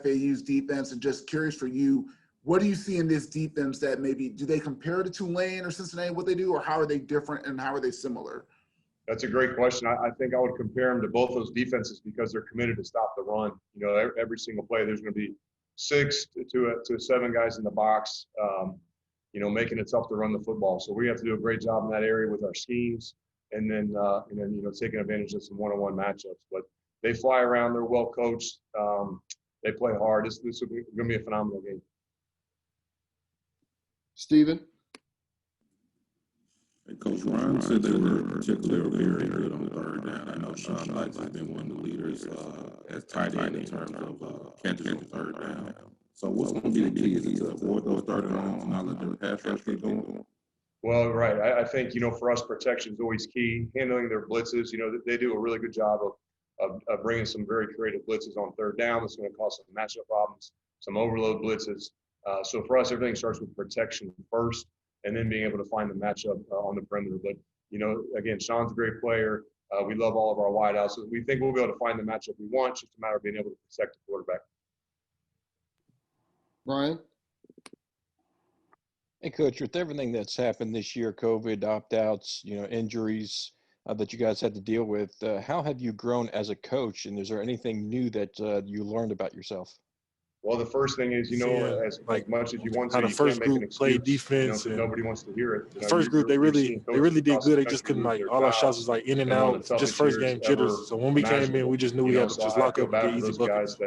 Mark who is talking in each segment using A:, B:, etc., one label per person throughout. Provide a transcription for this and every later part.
A: FAU's defense, and just curious for you, what do you see in this defense that maybe do they compare to Tulane or Cincinnati, what they do, or how are they different and how are they similar?
B: That's a great question. I think I would compare them to both those defenses because they're committed to stop the run. You know, every single play, there's going to be 6 to 7 guys in the box, you know, making it tough to run the football. So we have to do a great job in that area with our schemes, and then you know, taking advantage of some one-on-one matchups. But they fly around. They're well coached. They play hard. This is going to be a phenomenal game.
C: Steven?
D: Coach Ryan said they were particularly very good on third down. I know Sean Lights has been one of the leaders as tight end in terms of catches on third down. So what's going to be the key? Is it to avoid those third downs and not let their pass rush get going?
B: Well, right. I think, you know, for us, protection is always key. Handling their blitzes, you know, they do a really good job of bringing some very creative blitzes on third down. That's going to cause some matchup problems, some overload blitzes. So for us, everything starts with protection first, and then being able to find the matchup on the perimeter. But, you know, again, Sean's a great player. We love all of our wideouts. So we think we'll be able to find the matchup we want. It's just a matter of being able to protect the quarterback.
C: Ryan?
E: Hey, Coach, with everything that's happened this year, COVID, opt-outs, you know, injuries that you guys had to deal with, how have you grown as a coach? And is there anything new that you learned about yourself?
B: Well, the first thing is, you know, as much as you want to,
F: how the first group played defense,
B: you know,
F: and
B: nobody wants to hear it.
F: the first group they really did good. They just couldn't, like, all our shots was like in and out, just first game jitters. So when we came in, we just knew we had to just lock up and get easy buckets.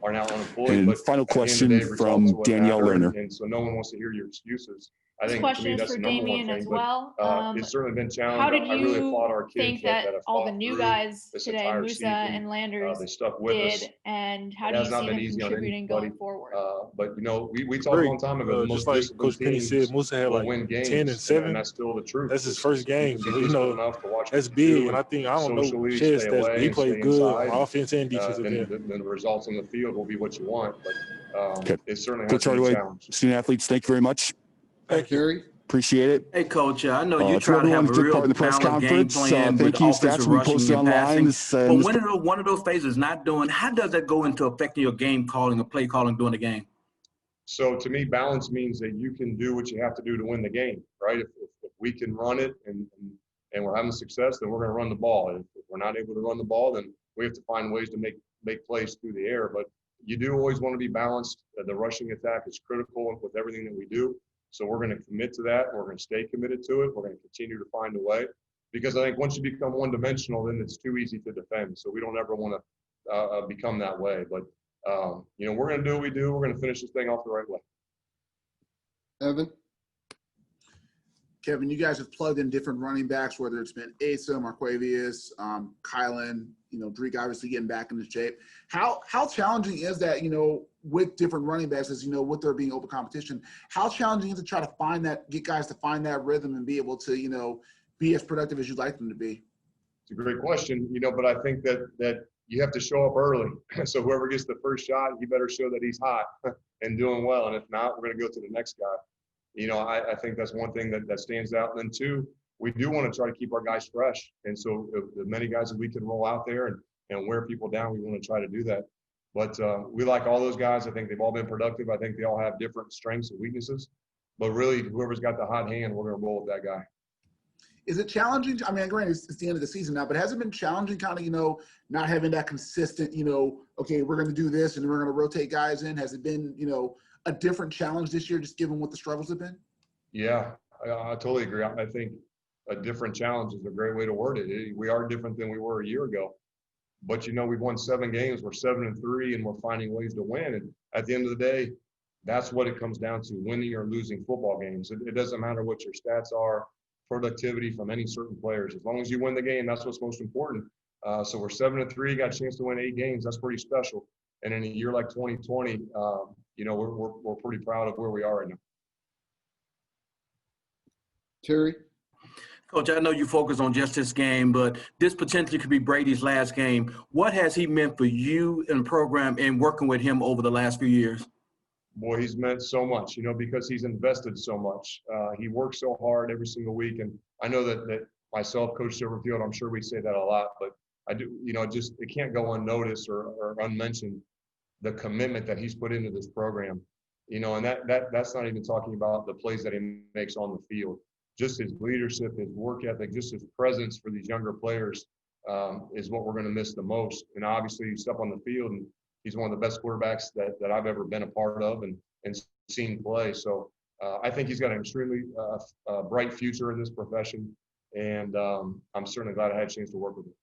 B: Are now unemployed.
G: And
B: but
G: final question from Danielle Lerner.
B: And so no one wants to hear your excuses. I
H: This
B: think
H: question
B: to me,
H: is
B: that's
H: for
B: the number
H: Damien
B: one
H: as
B: thing.
H: well.
B: But it's certainly been challenging.
H: How did
B: I really applaud our
H: you
B: kids
H: think that
B: have
H: all the
B: fought
H: new
B: through
H: guys
B: this
H: today,
B: entire
H: Musa
B: season.
H: and Landers,
B: They stuck with us.
H: did, and how
B: It
H: do you
B: has not
H: see
B: been
H: them
B: easy on
H: contributing
B: anybody.
H: going forward?
B: But, you know, we talked a long time ago. The most
F: Just like
B: disciplined
F: Coach Penny
B: teams
F: said, Musa had
B: will
F: like
B: win games,
F: 10 and 7.
B: and that's still the truth.
F: That's his first game. So, you know,
B: enough to watch
F: that's big. And I think, I don't know, Chad stats, but he played good on offense and defensive end.
B: Then the results on the field will be what you want. But it certainly has
G: Coach
B: to be a
G: Hardaway,
B: challenge.
G: student athletes, thank you very much.
F: Thank you.
C: Gary?
G: Appreciate it.
I: Hey, Coach, I know you
G: To
I: try to
G: everyone
I: have a
G: who took
I: real
G: part in the press
I: balanced game
G: conference,
I: plan with
G: thank you. Stats
I: offensive
G: will be
I: rushing
G: posted
I: and
G: online.
I: passing. But one of those phases not doing, how does that go into affecting your game calling or play calling during the game?
B: So to me, balance means that you can do what you have to do to win the game, right? If we can run it and we're having success, then we're going to run the ball. And if we're not able to run the ball, then we have to find ways to make plays through the air. But you do always want to be balanced. The rushing attack is critical with everything that we do. So we're going to commit to that. We're going to stay committed to it. We're going to continue to find a way, because I think once you become one-dimensional, then it's too easy to defend. So we don't ever want to become that way. But you know, we're going to do what we do. We're going to finish this thing off the right way.
C: Evan?
A: Kevin, you guys have plugged in different running backs, whether it's been Asa, Marquavius, Kylan, you know, Drake obviously getting back into shape. How challenging is that, you know, with different running backs, as you know, with there being open competition? How challenging is it to try to find that, get guys to find that rhythm and be able to, you know, be as productive as you'd like them to be?
B: It's a great question, you know, but I think that you have to show up early. So whoever gets the first shot, he better show that he's hot and doing well. And if not, we're going to go to the next guy. You know, I think that's one thing that stands out. And then two, we do want to try to keep our guys fresh. And so the many guys that we can roll out there and wear people down, we want to try to do that. But we like all those guys. I think they've all been productive. I think they all have different strengths and weaknesses. But really, whoever's got the hot hand, we're going to roll with that guy.
A: Is it challenging? I mean, granted, it's the end of the season now, but has it been challenging kind of, you know, not having that consistent, you know, okay, we're going to do this and we're going to rotate guys in? Has it been, you know, a different challenge this year, just given what the struggles have been?
B: Yeah, I totally agree. I think a different challenge is a great way to word it. We are different than we were a year ago. But, you know, we've won 7 games. We're 7-3, and we're finding ways to win. And at the end of the day, that's what it comes down to, winning or losing football games. It doesn't matter what your stats are, productivity from any certain players. As long as you win the game, that's what's most important. So we're 7-3, got a chance to win 8 games. That's pretty special. And in a year like 2020, you know, we're pretty proud of where we are right now.
C: Terry?
I: Coach, I know you focus on just this game, but this potentially could be Brady's last game. What has he meant for you in the program and working with him over the last few years?
B: Boy, he's meant so much, you know, because he's invested so much. He works so hard every single week. And I know that myself, Coach Silverfield, I'm sure we say that a lot, but I do, you know, just it can't go unnoticed or unmentioned. the commitment that he's put into this program, you know, and that's not even talking about the plays that he makes on the field. Just his leadership, his work ethic, just his presence for these younger players is what we're going to miss the most. And obviously, you step on the field, and he's one of the best quarterbacks that I've ever been a part of and seen play. So I think he's got an extremely bright future in this profession, and I'm certainly glad I had a chance to work with him.